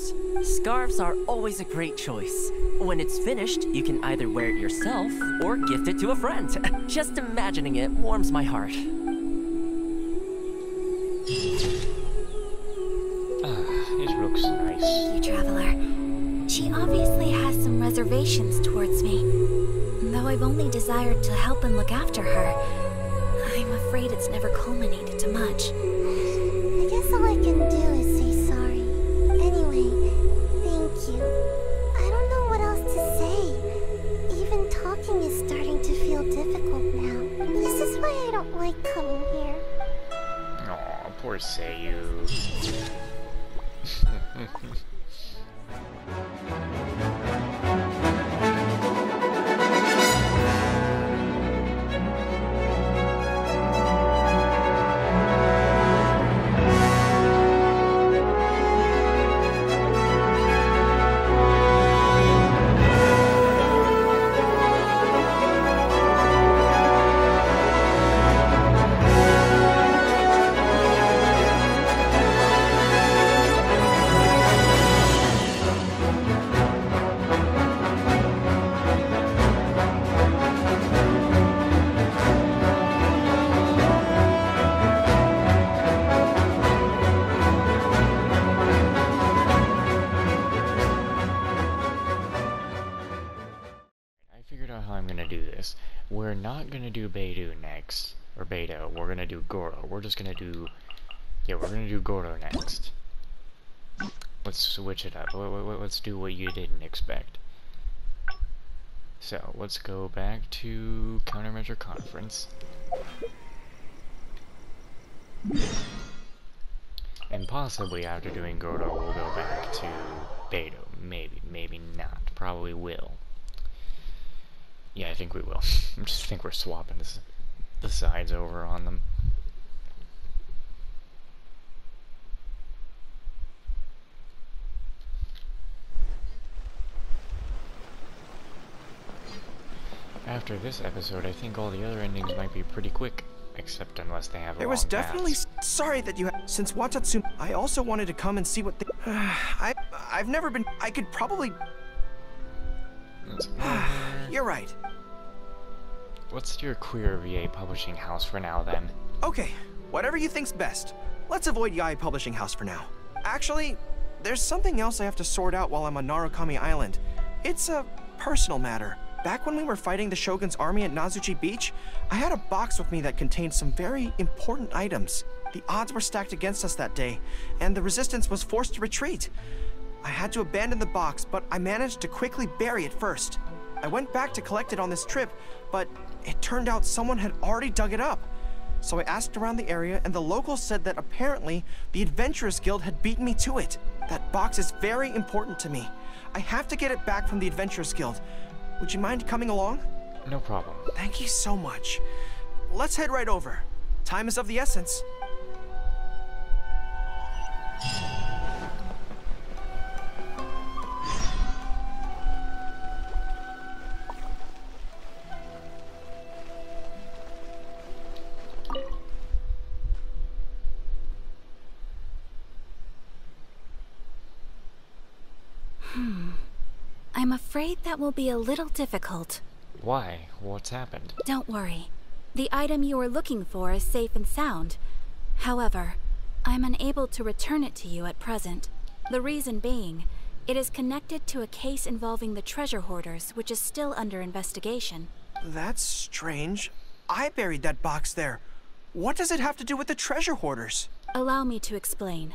scarves. Scarves are always a great choice. When it's finished, you can either wear it yourself or gift it to a friend. Just imagining it warms my heart. It looks nice. Thank you, Traveler. She obviously has some reservations towards me. Though I've only desired to help and look after her, I'm afraid it's never culminated to much. I guess all I can do is say sorry. Anyway, thank you. I don't know what else to say. Even talking is starting to feel difficult now. This is why I don't like coming here. Aw, poor Seiyu. We're not gonna do Beidou next, or Beidou. We're gonna do Gorou. We're just gonna do, we're gonna do Gorou next. Let's switch it up. Let's do what you didn't expect. So let's go back to Countermeasure Conference, and possibly after doing Gorou, we'll go back to Beidou. Maybe not. Probably will. Yeah, I think we will. I just think we're swapping the sides over on them. After this episode, I think all the other endings might be pretty quick, except unless they have a There long was definitely paths. sorry that you since Watatsumi. I also wanted to come and see what they I've never been. I could probably. You're right. What's your queer VA publishing house for now, then? Okay, whatever you think's best. Let's avoid Yae Publishing House for now. Actually, there's something else I have to sort out while I'm on Narukami Island. It's a personal matter. Back when we were fighting the Shogun's army at Nazuchi Beach, I had a box with me that contained some very important items. The odds were stacked against us that day, and the resistance was forced to retreat. I had to abandon the box, but I managed to quickly bury it first. I went back to collect it on this trip, but it turned out someone had already dug it up. So I asked around the area, and the locals said that apparently the Adventurers Guild had beaten me to it. That box is very important to me. I have to get it back from the Adventurers Guild. Would you mind coming along? No problem. Thank you so much. Let's head right over. Time is of the essence. I'm afraid that will be a little difficult. Why? What's happened? Don't worry. The item you are looking for is safe and sound. However, I'm unable to return it to you at present. The reason being, it is connected to a case involving the treasure hoarders, which is still under investigation. That's strange. I buried that box there. What does it have to do with the treasure hoarders? Allow me to explain.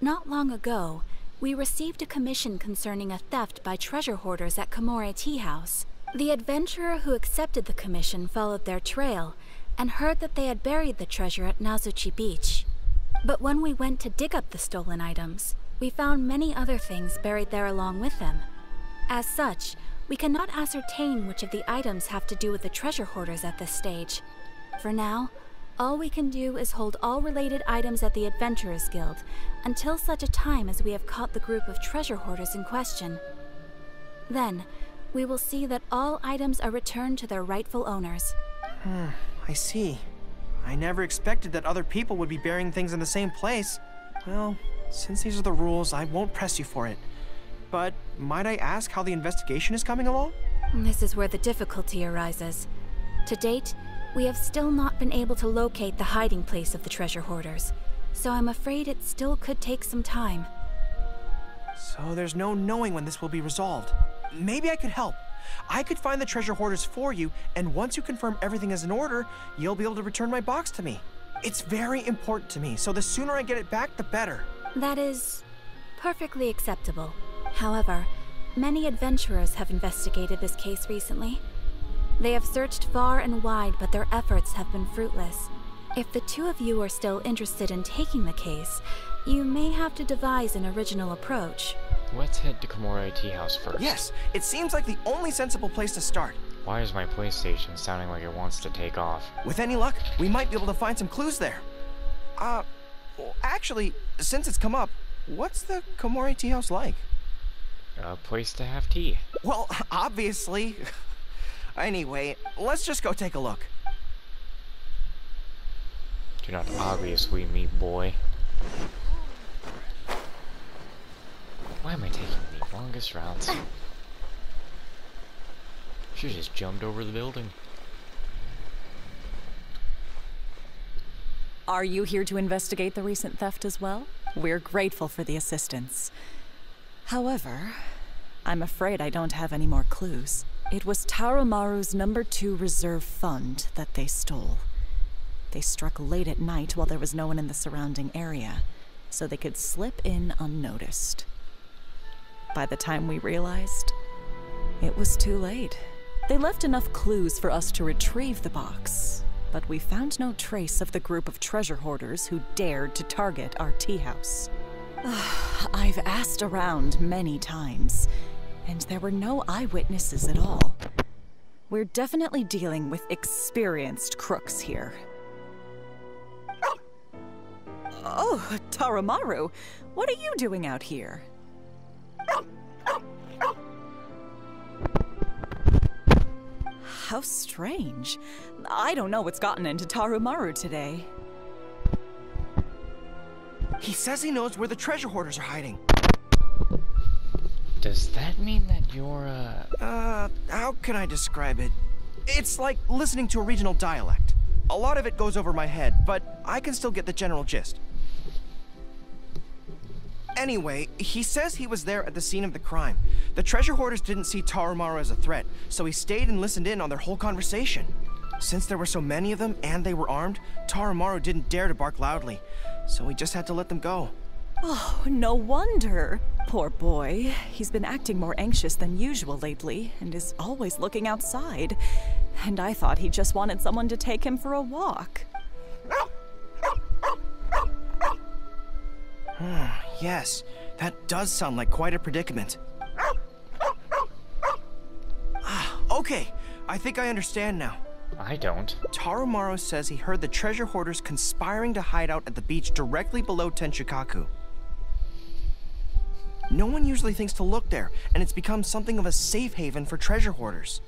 Not long ago, we received a commission concerning a theft by treasure hoarders at Komore Tea House. The adventurer who accepted the commission followed their trail and heard that they had buried the treasure at Nazuchi Beach. But when we went to dig up the stolen items, we found many other things buried there along with them. As such, we cannot ascertain which of the items have to do with the treasure hoarders at this stage. For now, all we can do is hold all related items at the Adventurers Guild until such a time as we have caught the group of treasure hoarders in question. Then, we will see that all items are returned to their rightful owners. I see. I never expected that other people would be burying things in the same place. Well, Since these are the rules, I won't press you for it. But might I ask how the investigation is coming along? This is where the difficulty arises. To date, we have still not been able to locate the hiding place of the treasure hoarders, so I'm afraid it still could take some time. So there's no knowing when this will be resolved. Maybe I could help. I could find the treasure hoarders for you, and once you confirm everything is in order, you'll be able to return my box to me. It's very important to me, so the sooner I get it back, the better. That is perfectly acceptable. However, many adventurers have investigated this case recently. They have searched far and wide, but their efforts have been fruitless. If the two of you are still interested in taking the case, you may have to devise an original approach. Let's head to Komore Tea House first. Yes, it seems like the only sensible place to start. Why is my PlayStation sounding like it wants to take off? With any luck, we might be able to find some clues there. Well, actually, since it's come up, what's the Komore Tea House like? A place to have tea. Well, obviously. Anyway, let's just go take a look. Do not obviously me, boy. Why am I taking the longest routes? Should've just jumped over the building. Are you here to investigate the recent theft as well? We're grateful for the assistance. However, I'm afraid I don't have any more clues. It was Tarumaru's #2 reserve fund that they stole. They struck late at night while there was no one in the surrounding area, so they could slip in unnoticed. By the time we realized, it was too late. They left enough clues for us to retrieve the box, but we found no trace of the group of treasure hoarders who dared to target our tea house. I've asked around many times, and there were no eyewitnesses at all. We're definitely dealing with experienced crooks here. Oh, Tarumaru, what are you doing out here? How strange. I don't know what's gotten into Tarumaru today. He says he knows where the treasure hoarders are hiding. Does that mean that you're, how can I describe it? It's like listening to a regional dialect. A lot of it goes over my head, but I can still get the general gist. Anyway, he says he was there at the scene of the crime. The treasure hoarders didn't see Tarumaru as a threat, so he stayed and listened in on their whole conversation. Since there were so many of them and they were armed, Tarumaru didn't dare to bark loudly, so he just had to let them go. Oh, no wonder. Poor boy. He's been acting more anxious than usual lately, and is always looking outside. And I thought he just wanted someone to take him for a walk. Yes, that does sound like quite a predicament. Okay, I think I understand now. I don't. Tarumaru says he heard the treasure hoarders conspiring to hide out at the beach directly below Tenshikaku. No one usually thinks to look there, and it's become something of a safe haven for treasure hoarders.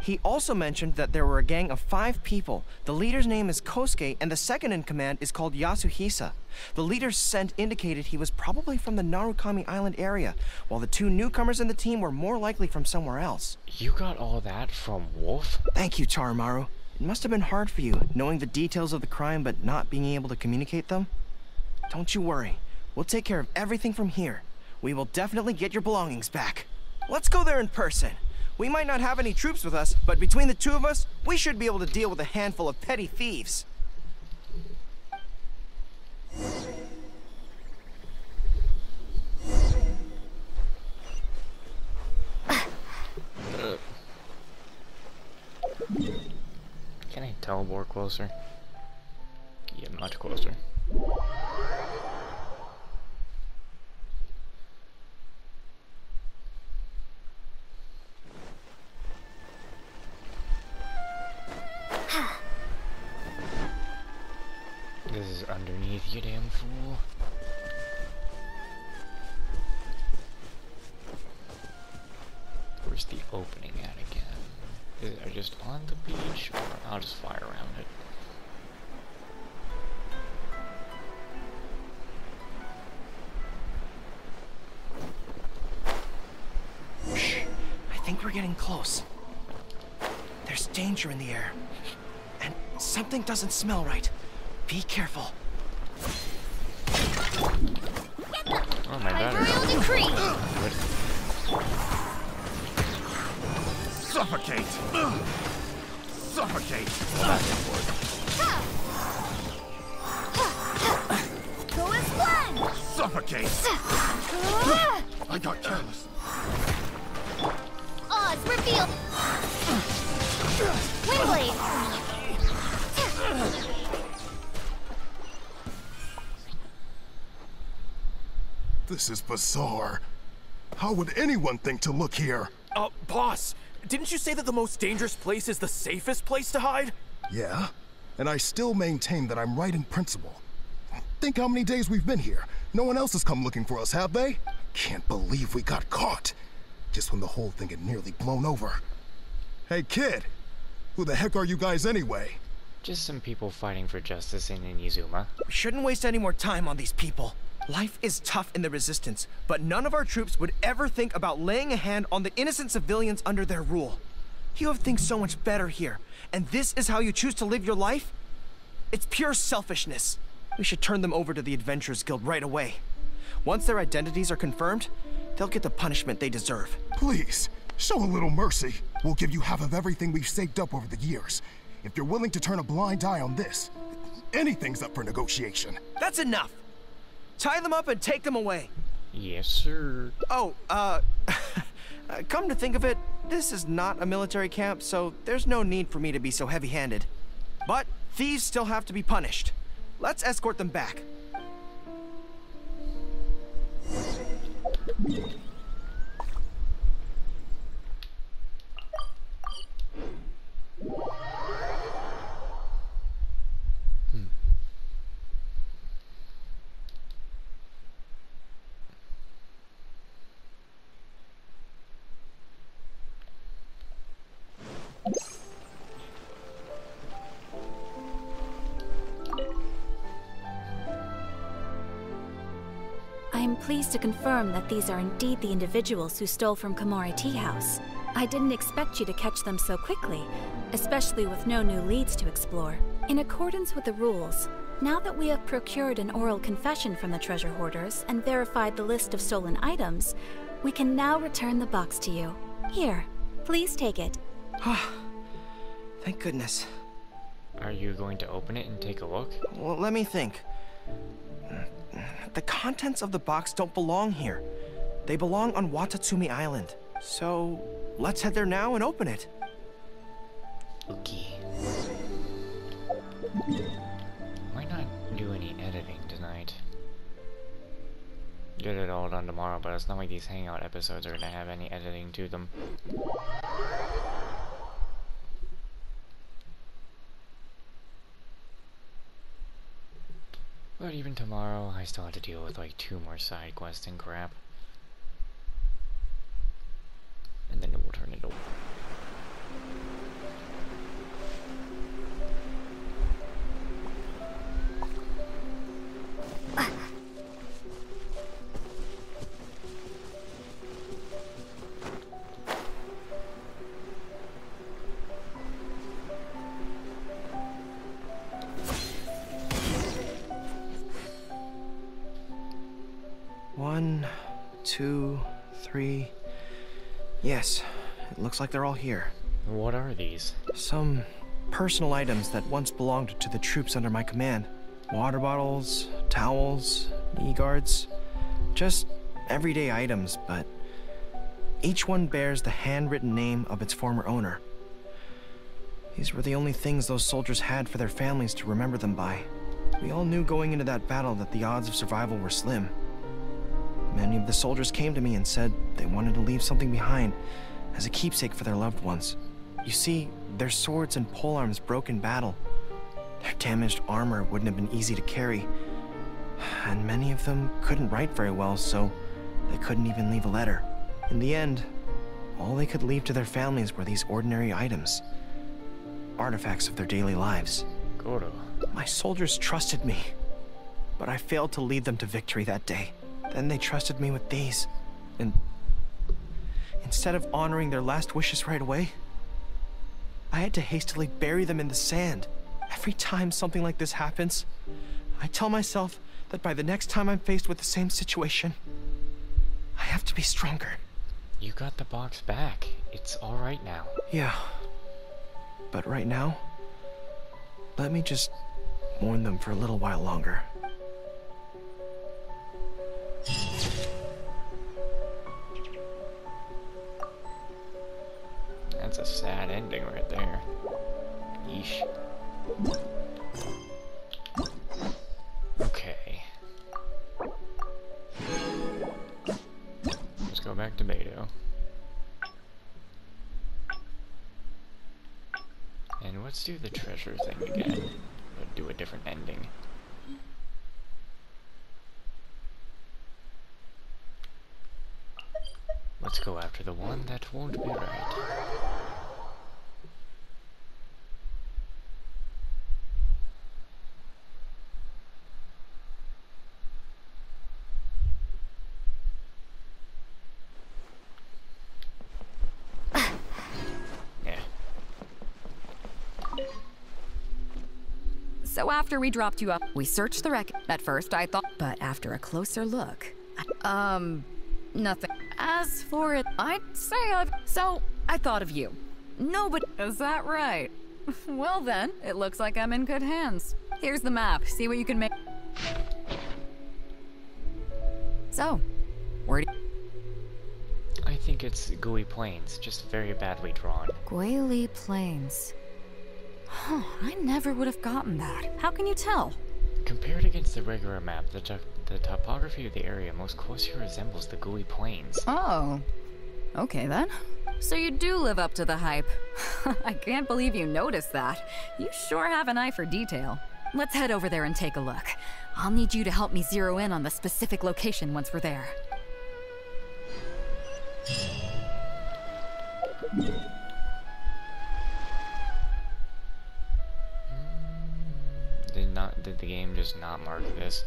He also mentioned that there were a gang of 5 people. The leader's name is Kosuke, and the second in command is called Yasuhisa. The leader's scent indicated he was probably from the Narukami Island area, while the 2 newcomers in the team were more likely from somewhere else. You got all that from Wolf? Thank you, Tarumaru. It must have been hard for you, knowing the details of the crime but not being able to communicate them. Don't you worry. We'll take care of everything from here. We will definitely get your belongings back. Let's go there in person. We might not have any troops with us, but between the 2 of us, we should be able to deal with a handful of petty thieves. Can I teleport closer? Yeah, much closer. This is underneath, you damn fool. Where's the opening at again? Is it just on the beach, or I'll just fly around it? getting close. There's danger in the air. And something doesn't smell right. Be careful. Oh, my battery. Royal decree! Good. Suffocate! Suffocate! Well, that's important. Go as one! Suffocate! I got careless. Oz, reveal! Windblade! This is bizarre. How would anyone think to look here? Boss, didn't you say that the most dangerous place is the safest place to hide? Yeah, and I still maintain that I'm right in principle. Think how many days we've been here. No one else has come looking for us, have they? Can't believe we got caught. Just when the whole thing had nearly blown over. Hey, kid! Who the heck are you guys anyway? Just some people fighting for justice in Inizuma. We shouldn't waste any more time on these people. Life is tough in the Resistance, but none of our troops would ever think about laying a hand on the innocent civilians under their rule. You have things so much better here, and this is how you choose to live your life? It's pure selfishness. We should turn them over to the Adventurers Guild right away. Once their identities are confirmed, they'll get the punishment they deserve. Please, show a little mercy. We'll give you half of everything we've saved up over the years. If you're willing to turn a blind eye on this, anything's up for negotiation. That's enough! Tie them up and take them away. Yes, sir. Oh, come to think of it, this is not a military camp, so there's no need for me to be so heavy-handed. But thieves still have to be punished. Let's escort them back. I am pleased to confirm that these are indeed the individuals who stole from Komori Tea House. I didn't expect you to catch them so quickly, especially with no new leads to explore. In accordance with the rules, now that we have procured an oral confession from the treasure hoarders and verified the list of stolen items, we can now return the box to you. Here, please take it. Thank goodness. Are you going to open it and take a look? Well, let me think. The contents of the box don't belong here. They belong on Watatsumi Island. So, let's head there now and open it. Okay. Might not do any editing tonight. Get it all done tomorrow, but it's not like these hangout episodes are gonna have any editing to them. But even tomorrow, I still have to deal with like 2 more side quests and crap. And then it will turn into... One, two, three. Yes, it looks like they're all here. What are these? Some personal items that once belonged to the troops under my command. Water bottles, towels, knee guards. Just everyday items, but each one bears the handwritten name of its former owner. These were the only things those soldiers had for their families to remember them by. We all knew going into that battle that the odds of survival were slim. Many of the soldiers came to me and said they wanted to leave something behind as a keepsake for their loved ones. You see, their swords and polearms broke in battle. Their damaged armor wouldn't have been easy to carry. And many of them couldn't write very well, so they couldn't even leave a letter. In the end, all they could leave to their families were these ordinary items. Artifacts of their daily lives. Gorou. My soldiers trusted me, but I failed to lead them to victory that day. Then they trusted me with these. And Instead of honoring their last wishes right away, I had to hastily bury them in the sand. Every time something like this happens, I tell myself that by the next time I'm faced with the same situation, I have to be stronger. You got the box back. It's alright now. Yeah. But right now, let me just mourn them for a little while longer. That's a sad ending right there. Yeesh. Okay. Let's go back to Beidou. And let's do the treasure thing again, but do a different ending. Let's go after the one that won't be right. So after we dropped you up, we searched the wreck. At first I thought, but after a closer look, nothing. As for it, I'd say so I thought of you. Nobody. Is that right? Well then, it looks like I'm in good hands. Here's the map. See what you can make. So, where do I think it's Gooey Plains, just very badly drawn. Guili Plains. Huh, I never would have gotten that. How can you tell? Compared against the regular map, the topography of the area most closely resembles the Gooey Plains. Oh. Okay then. So you do live up to the hype. I can't believe you noticed that. You sure have an eye for detail. Let's head over there and take a look. I'll need you to help me zero in on the specific location once we're there. Did the game just not mark this?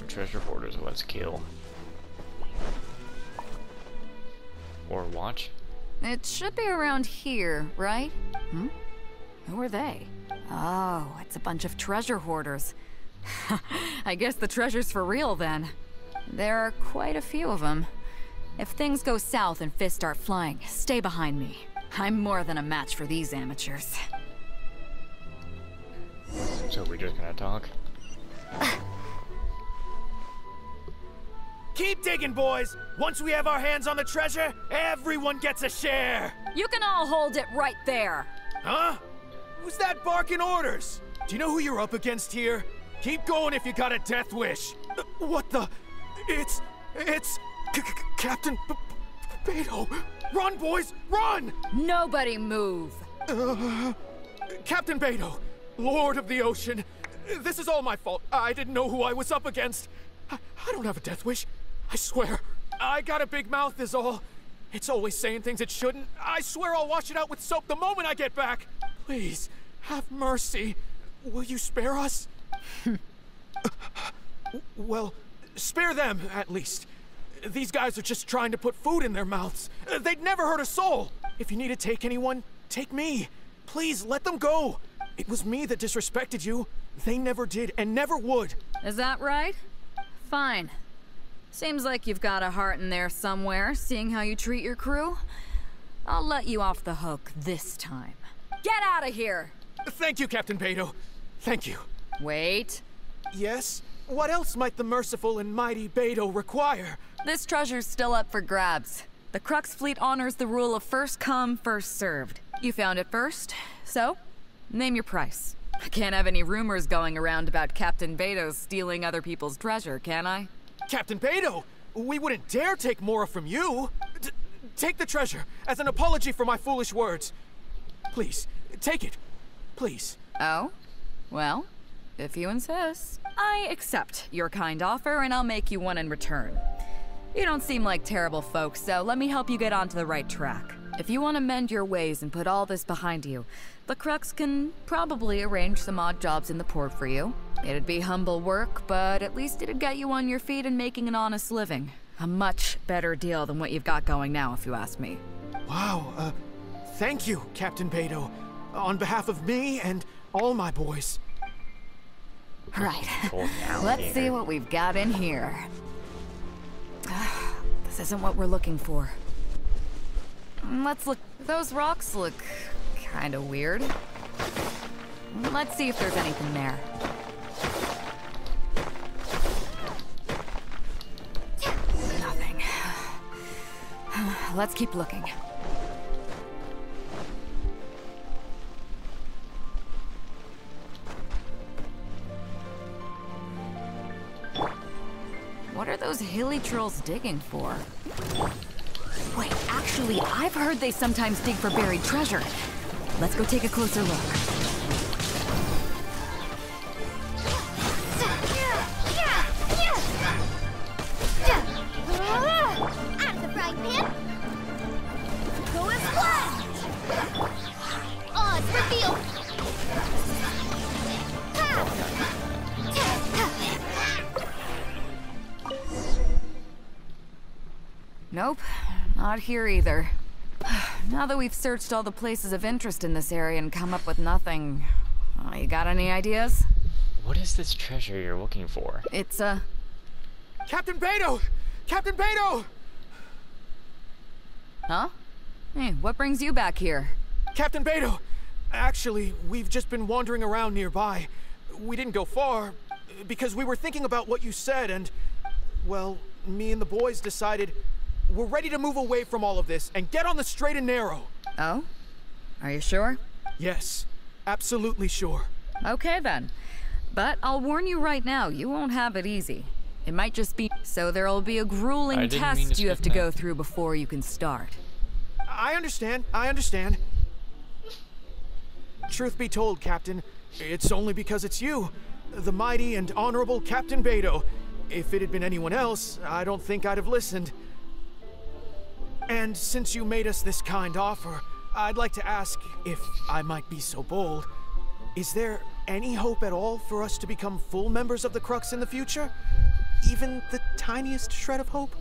Treasure hoarders, let's kill. Or watch. It should be around here, right? Hmm? Who are they? Oh, it's a bunch of treasure hoarders. I guess the treasure's for real then. There are quite a few of them. If things go south and fists start flying, stay behind me. I'm more than a match for these amateurs. So we're just gonna talk? Keep digging, boys! Once we have our hands on the treasure, everyone gets a share! You can all hold it right there! Huh? Who's that barking orders? Do you know who you're up against here? Keep going if you got a death wish. What the? It's Captain Beidou. Run, boys, run! Nobody move! Captain Beidou, Lord of the Ocean. This is all my fault. I didn't know who I was up against. I don't have a death wish. I swear. I got a big mouth is all. It's always saying things it shouldn't. I swear I'll wash it out with soap the moment I get back. Please, have mercy. Will you spare us? Well, spare them, at least. These guys are just trying to put food in their mouths. They'd never hurt a soul. If you need to take anyone, take me. Please, let them go. It was me that disrespected you. They never did and never would. Is that right? Fine. Seems like you've got a heart in there somewhere, seeing how you treat your crew. I'll let you off the hook this time. Get out of here! Thank you, Captain Beidou. Thank you. Wait. Yes? What else might the merciful and mighty Beidou require? This treasure's still up for grabs. The Crux fleet honors the rule of first come, first served. You found it first, so name your price. I can't have any rumors going around about Captain Beidou stealing other people's treasure, can I? Captain Beidou! We wouldn't dare take Mora from you. Take the treasure as an apology for my foolish words. Please, take it. Please. Oh? Well, if you insist. I accept your kind offer, and I'll make you one in return. You don't seem like terrible folks, so let me help you get onto the right track. If you want to mend your ways and put all this behind you, the Crux can probably arrange some odd jobs in the port for you. It'd be humble work, but at least it'd get you on your feet and making an honest living. A much better deal than what you've got going now, if you ask me. Wow, thank you, Captain Beidou. On behalf of me and all my boys. Right. Let's see what we've got in here. This isn't what we're looking for. Let's look. Those rocks look kind of weird. Let's see if there's anything there. Nothing. Let's keep looking. What are those hilly trolls digging for? Wait, actually, I've heard they sometimes dig for buried treasure. Let's go take a closer look. Out of the frying pan! Go and fly! Odds revealed! Nope, not here either. Now that we've searched all the places of interest in this area and come up with nothing, you got any ideas? What is this treasure you're looking for? It's Captain Beidou! Captain Beidou! Huh? Hey, what brings you back here? Captain Beidou! Actually, we've just been wandering around nearby. We didn't go far, because we were thinking about what you said and, well, me and the boys decided we're ready to move away from all of this and get on the straight and narrow. Oh? Are you sure? Yes, absolutely sure. Okay then. But I'll warn you right now, you won't have it easy. It might just be so there'll be a grueling test you have to go through before you can start. I understand, I understand. Truth be told, Captain, it's only because it's you, the mighty and honorable Captain Beidou. If it had been anyone else, I don't think I'd have listened. And since you made us this kind offer, I'd like to ask, if I might be so bold, is there any hope at all for us to become full members of the Crux in the future? Even the tiniest shred of hope?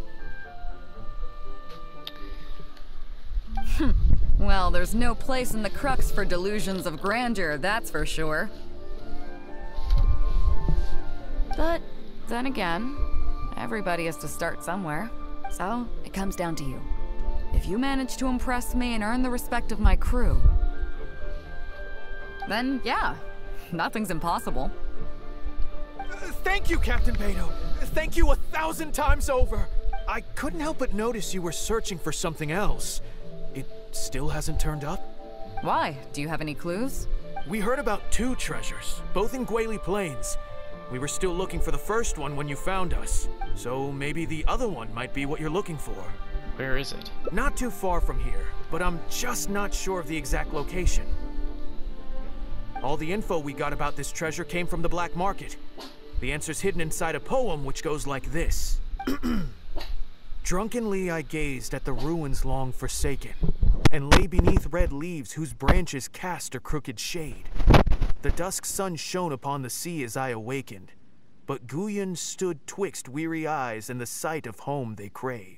Well, there's no place in the Crux for delusions of grandeur, that's for sure. But then again, everybody has to start somewhere. So, it comes down to you. If you manage to impress me and earn the respect of my crew, then yeah, nothing's impossible. Thank you, Captain Beidou. Thank you 1,000 times over. I couldn't help but notice you were searching for something else. It still hasn't turned up? Why? Do you have any clues? We heard about 2 treasures, both in Guili Plains. We were still looking for the first one when you found us, so maybe the other one might be what you're looking for. Where is it? Not too far from here, but I'm just not sure of the exact location. All the info we got about this treasure came from the black market. The answer's hidden inside a poem which goes like this. Drunkenly I gazed at the ruins long forsaken, and lay beneath red leaves whose branches cast a crooked shade. The dusk sun shone upon the sea as I awakened, but Guyon stood twixt weary eyes and the sight of home they crave.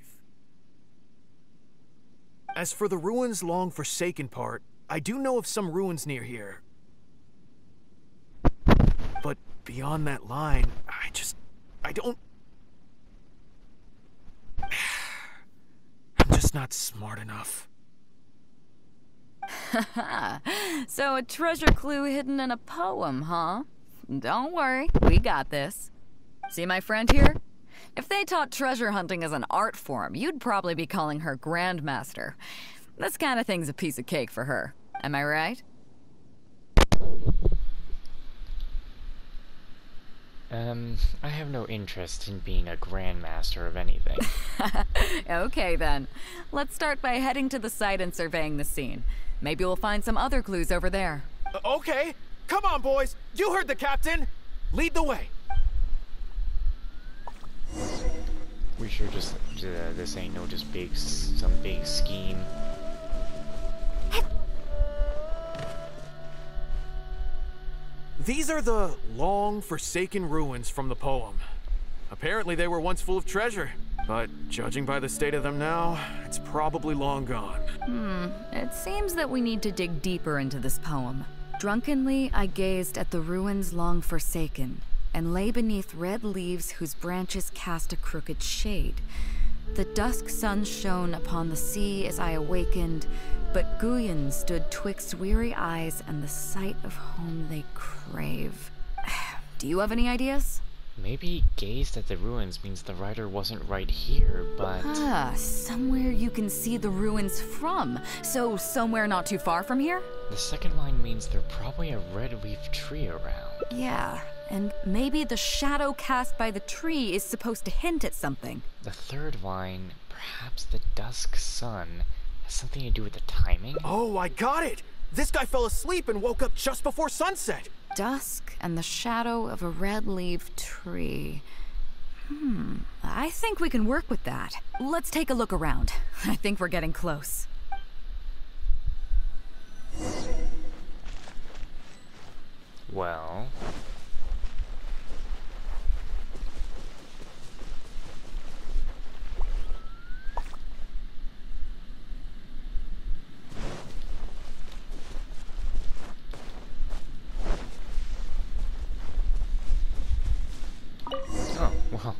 As for the ruins long forsaken part, I do know of some ruins near here. But beyond that line, I don't... I'm just not smart enough. So a treasure clue hidden in a poem, huh? Don't worry, we got this. See my friend here? If they taught treasure hunting as an art form, you'd probably be calling her Grandmaster. This kind of thing's a piece of cake for her. Am I right? I have no interest in being a grandmaster of anything. Okay then. Let's start by heading to the site and surveying the scene. Maybe we'll find some other clues over there. Okay. Come on, boys. You heard the captain. Lead the way. We sure just, this ain't no just some big scheme. These are the long forsaken ruins from the poem. Apparently they were once full of treasure, but judging by the state of them now, it's probably long gone. It seems that we need to dig deeper into this poem. Drunkenly, I gazed at the ruins long forsaken, and lay beneath red leaves whose branches cast a crooked shade. The dusk sun shone upon the sea as I awakened, but Guyon stood twixt weary eyes and the sight of home they crave. Do you have any ideas? Maybe gazed at the ruins means the writer wasn't right here, but... Somewhere you can see the ruins from. So somewhere not too far from here? The second line means there's probably a red-leaf tree around. Yeah, and maybe the shadow cast by the tree is supposed to hint at something. The third line, perhaps the dusk sun, has something to do with the timing? Oh, I got it! This guy fell asleep and woke up just before sunset. Dusk and the shadow of a red-leaf tree. I think we can work with that. Let's take a look around. I think we're getting close. Well... Oh, well.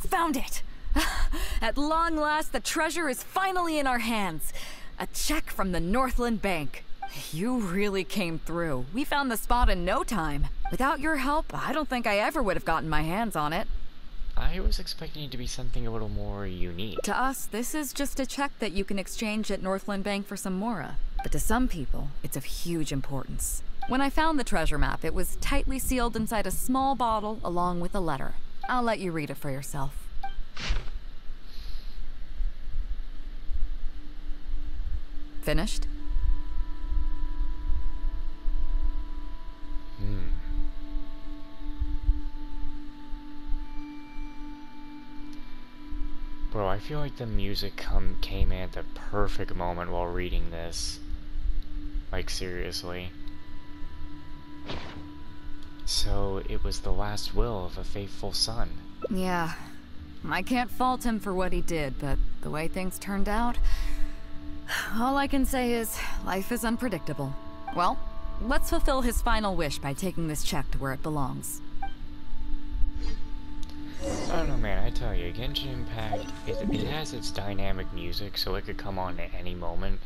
Found it! At long last, the treasure is finally in our hands. A check from the Northland Bank. You really came through. We found the spot in no time. Without your help, I don't think I ever would have gotten my hands on it. I was expecting it to be something a little more unique. To us, this is just a check that you can exchange at Northland Bank for some Mora. But to some people, it's of huge importance. When I found the treasure map, it was tightly sealed inside a small bottle along with a letter. I'll let you read it for yourself. Finished? Bro, I feel like the music came in at the perfect moment while reading this. Like, seriously. So, it was the last will of a faithful son. Yeah. I can't fault him for what he did, but the way things turned out... all I can say is, life is unpredictable. Well, let's fulfill his final wish by taking this check to where it belongs. I don't know, man, I tell you, Genshin Impact, it has its dynamic music, so it could come on at any moment,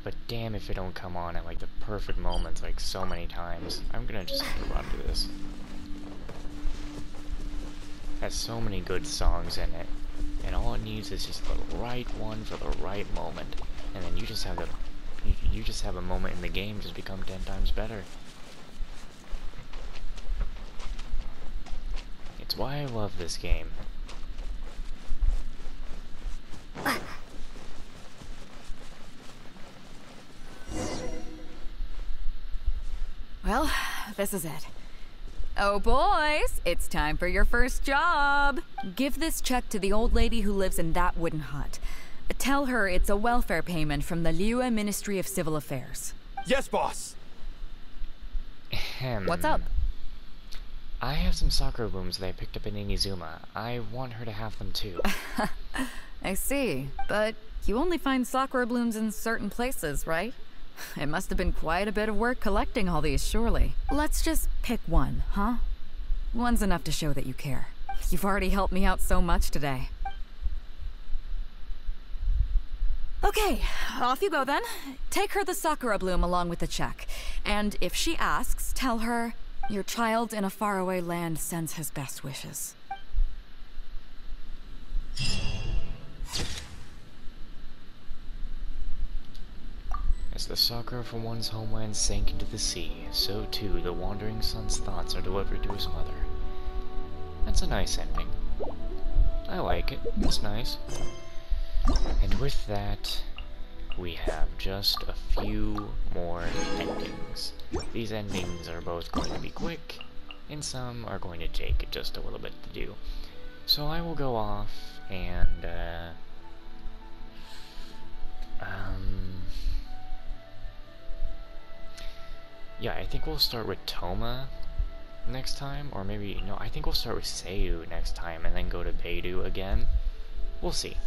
but damn if it don't come on at, like, the perfect moments, like, so many times. I'm gonna just run to this. It has so many good songs in it, and all it needs is just the right one for the right moment, and then you just have a moment in the game just become 10 times better. It's why I love this game. Well, this is it. Oh boys, it's time for your first job. Give this check to the old lady who lives in that wooden hut. Tell her it's a welfare payment from the Liyue Ministry of Civil Affairs. Yes, boss. What's up? I have some sakura blooms that I picked up in Inizuma. I want her to have them too. I see, but you only find sakura blooms in certain places, right? It must have been quite a bit of work collecting all these, surely. Let's just pick one, huh? One's enough to show that you care. You've already helped me out so much today. Okay, off you go then. Take her the sakura bloom along with the check. And if she asks, tell her, your child in a faraway land sends his best wishes. As As the Sakura from one's homeland sank into the sea, so too the wandering son's thoughts are delivered to his mother. That's a nice ending. I like it. It's nice. And with that, we have just a few more endings. These endings are both going to be quick, and some are going to take just a little bit to do. So I will go off and, yeah, I think we'll start with Toma next time, or maybe, no, I think we'll start with Seiyu next time and then go to Beidou again. We'll see.